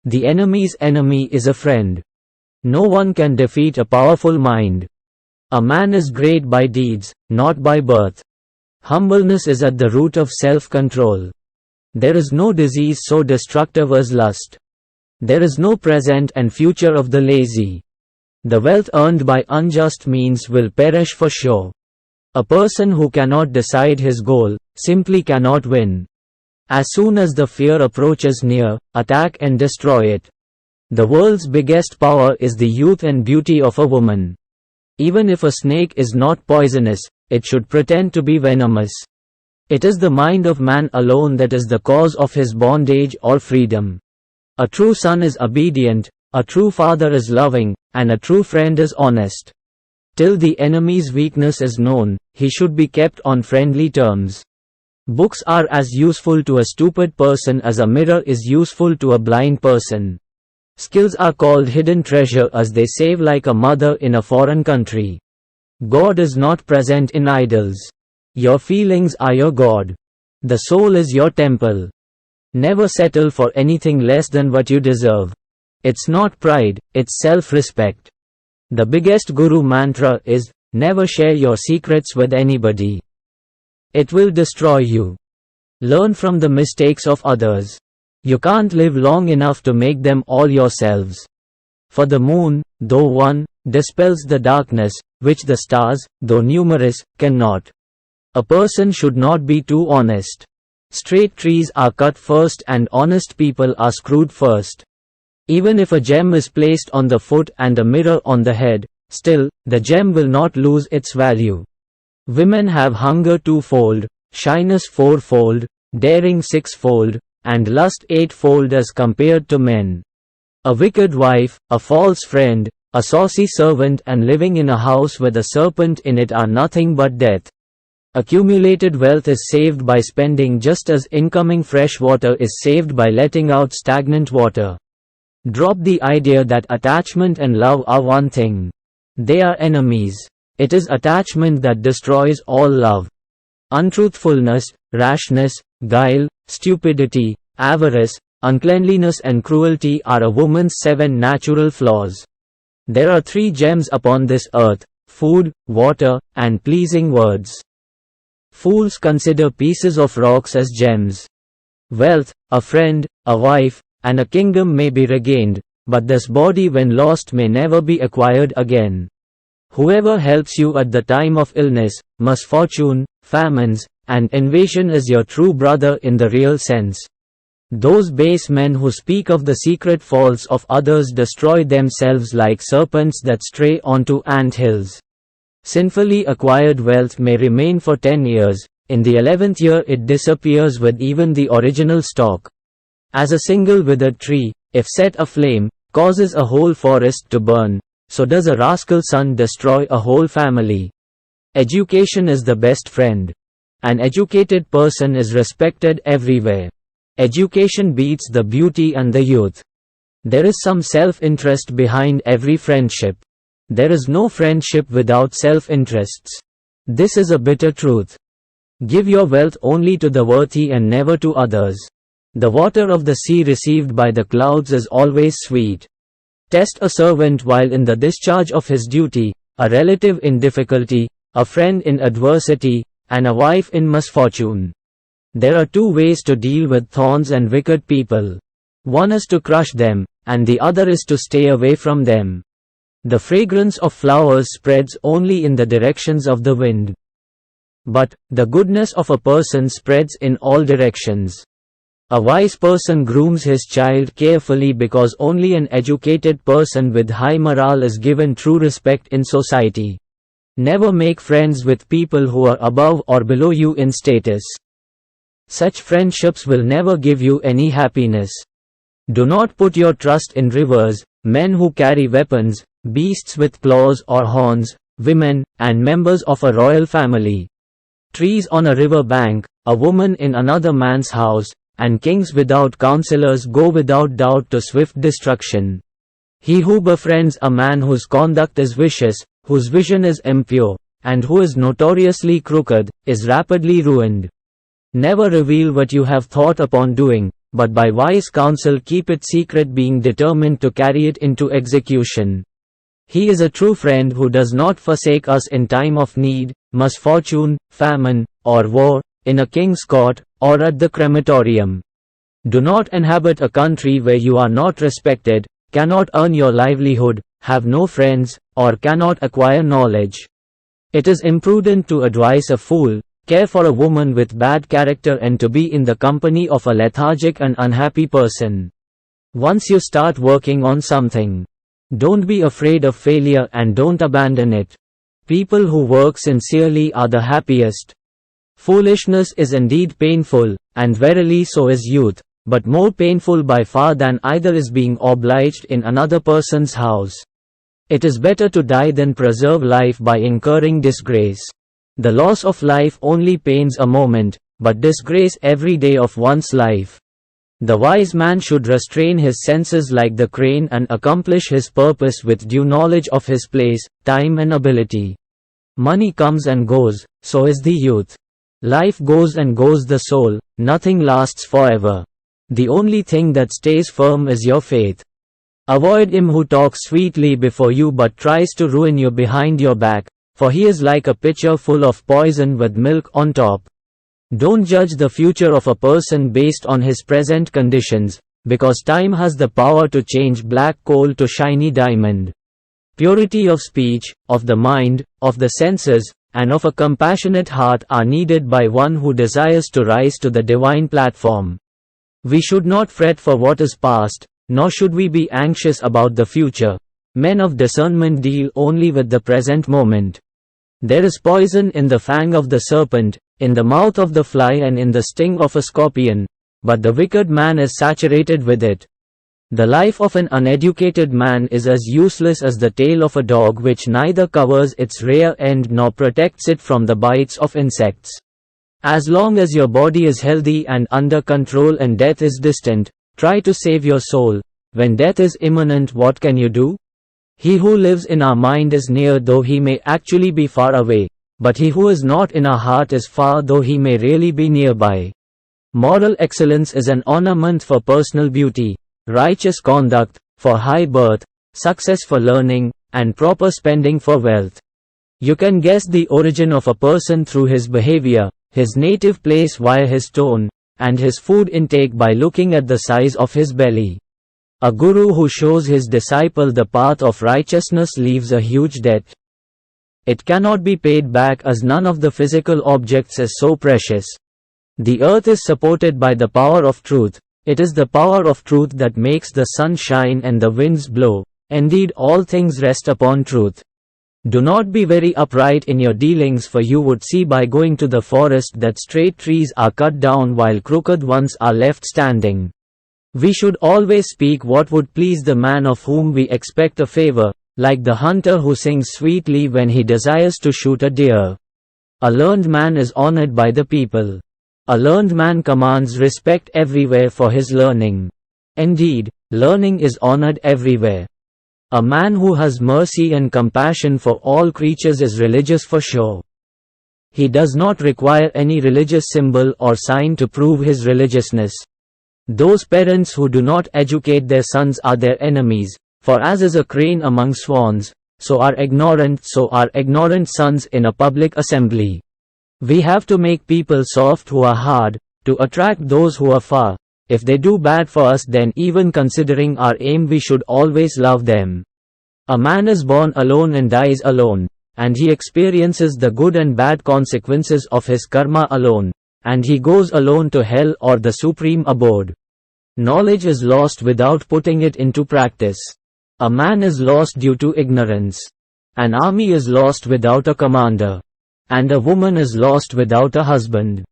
The enemy's enemy is a friend. No one can defeat a powerful mind. A man is great by deeds, not by birth. Humbleness is at the root of self-control. There is no disease so destructive as lust. There is no present and future of the lazy. The wealth earned by unjust means will perish for sure. A person who cannot decide his goal, simply cannot win. As soon as the fear approaches near, attack and destroy it. The world's biggest power is the youth and beauty of a woman. Even if a snake is not poisonous, it should pretend to be venomous. It is the mind of man alone that is the cause of his bondage or freedom. A true son is obedient, a true father is loving, and a true friend is honest. Till the enemy's weakness is known, he should be kept on friendly terms. Books are as useful to a stupid person as a mirror is useful to a blind person. Skills are called hidden treasure as they save like a mother in a foreign country. God is not present in idols. Your feelings are your God. The soul is your temple. Never settle for anything less than what you deserve. It's not pride, it's self-respect. The biggest guru mantra is, never share your secrets with anybody. It will destroy you. Learn from the mistakes of others. You can't live long enough to make them all yourselves. For the moon, though one, dispels the darkness, which the stars, though numerous, cannot. A person should not be too honest. Straight trees are cut first and honest people are screwed first. Even if a gem is placed on the foot and a mirror on the head, still, the gem will not lose its value. Women have hunger twofold, shyness fourfold, daring sixfold, and lust eightfold as compared to men. A wicked wife, a false friend, a saucy servant and living in a house with a serpent in it are nothing but death. Accumulated wealth is saved by spending just as incoming fresh water is saved by letting out stagnant water. Drop the idea that attachment and love are one thing. They are enemies. It is attachment that destroys all love. Untruthfulness, rashness, guile, stupidity, avarice, uncleanliness and cruelty are a woman's 7 natural flaws. There are 3 gems upon this earth: food, water, and pleasing words. Fools consider pieces of rocks as gems. Wealth, a friend, a wife, and a kingdom may be regained, but this body when lost may never be acquired again. Whoever helps you at the time of illness, misfortune, famines, and invasion is your true brother in the real sense. Those base men who speak of the secret faults of others destroy themselves like serpents that stray onto ant hills. Sinfully acquired wealth may remain for 10 years, in the 11th year it disappears with even the original stock. As a single withered tree, if set aflame, causes a whole forest to burn, so does a rascal son destroy a whole family. Education is the best friend. An educated person is respected everywhere. Education beats the beauty and the youth. There is some self-interest behind every friendship. There is no friendship without self-interests. This is a bitter truth. Give your wealth only to the worthy and never to others. The water of the sea received by the clouds is always sweet. Test a servant while in the discharge of his duty, a relative in difficulty, a friend in adversity, and a wife in misfortune. There are 2 ways to deal with thorns and wicked people. One is to crush them, and the other is to stay away from them. The fragrance of flowers spreads only in the directions of the wind. But, the goodness of a person spreads in all directions. A wise person grooms his child carefully because only an educated person with high morale is given true respect in society. Never make friends with people who are above or below you in status. Such friendships will never give you any happiness. Do not put your trust in rivers, men who carry weapons, beasts with claws or horns, women, and members of a royal family. Trees on a river bank, a woman in another man's house, and kings without counselors go without doubt to swift destruction. He who befriends a man whose conduct is vicious, whose vision is impure, and who is notoriously crooked, is rapidly ruined. Never reveal what you have thought upon doing, but by wise counsel keep it secret, being determined to carry it into execution. He is a true friend who does not forsake us in time of need, misfortune, famine, or war, in a king's court, or at the crematorium. Do not inhabit a country where you are not respected, cannot earn your livelihood, have no friends, or cannot acquire knowledge. It is imprudent to advise a fool, care for a woman with bad character, and to be in the company of a lethargic and unhappy person. Once you start working on something, don't be afraid of failure and don't abandon it. People who work sincerely are the happiest. Foolishness is indeed painful, and verily so is youth, but more painful by far than either is being obliged in another person's house. It is better to die than preserve life by incurring disgrace. The loss of life only pains a moment, but disgrace every day of one's life. The wise man should restrain his senses like the crane and accomplish his purpose with due knowledge of his place, time and ability. Money comes and goes, so is the youth. Life goes and goes the soul, nothing lasts forever. The only thing that stays firm is your faith. Avoid him who talks sweetly before you but tries to ruin you behind your back, for he is like a pitcher full of poison with milk on top. Don't judge the future of a person based on his present conditions, because time has the power to change black coal to shiny diamond. Purity of speech, of the mind, of the senses, and of a compassionate heart are needed by one who desires to rise to the divine platform. We should not fret for what is past, nor should we be anxious about the future. Men of discernment deal only with the present moment. There is poison in the fang of the serpent, in the mouth of the fly and in the sting of a scorpion, but the wicked man is saturated with it. The life of an uneducated man is as useless as the tail of a dog, which neither covers its rear end nor protects it from the bites of insects. As long as your body is healthy and under control and death is distant, try to save your soul. When death is imminent, what can you do? He who lives in our mind is near though he may actually be far away, but he who is not in our heart is far though he may really be nearby. Moral excellence is an ornament for personal beauty, righteous conduct, for high birth, success for learning, and proper spending for wealth. You can guess the origin of a person through his behavior, his native place via his tone, and his food intake by looking at the size of his belly. A guru who shows his disciple the path of righteousness leaves a huge debt. It cannot be paid back as none of the physical objects is so precious. The earth is supported by the power of truth. It is the power of truth that makes the sun shine and the winds blow. Indeed, all things rest upon truth. Do not be very upright in your dealings, for you would see by going to the forest that straight trees are cut down while crooked ones are left standing. We should always speak what would please the man of whom we expect a favor, like the hunter who sings sweetly when he desires to shoot a deer. A learned man is honored by the people. A learned man commands respect everywhere for his learning. Indeed, learning is honored everywhere. A man who has mercy and compassion for all creatures is religious for sure. He does not require any religious symbol or sign to prove his religiousness. Those parents who do not educate their sons are their enemies, for as is a crane among swans, so are ignorant sons in a public assembly. We have to make people soft who are hard, to attract those who are far. If they do bad for us, then even considering our aim we should always love them. A man is born alone and dies alone, and he experiences the good and bad consequences of his karma alone, and he goes alone to hell or the supreme abode. Knowledge is lost without putting it into practice. A man is lost due to ignorance. An army is lost without a commander. And a woman is lost without a husband.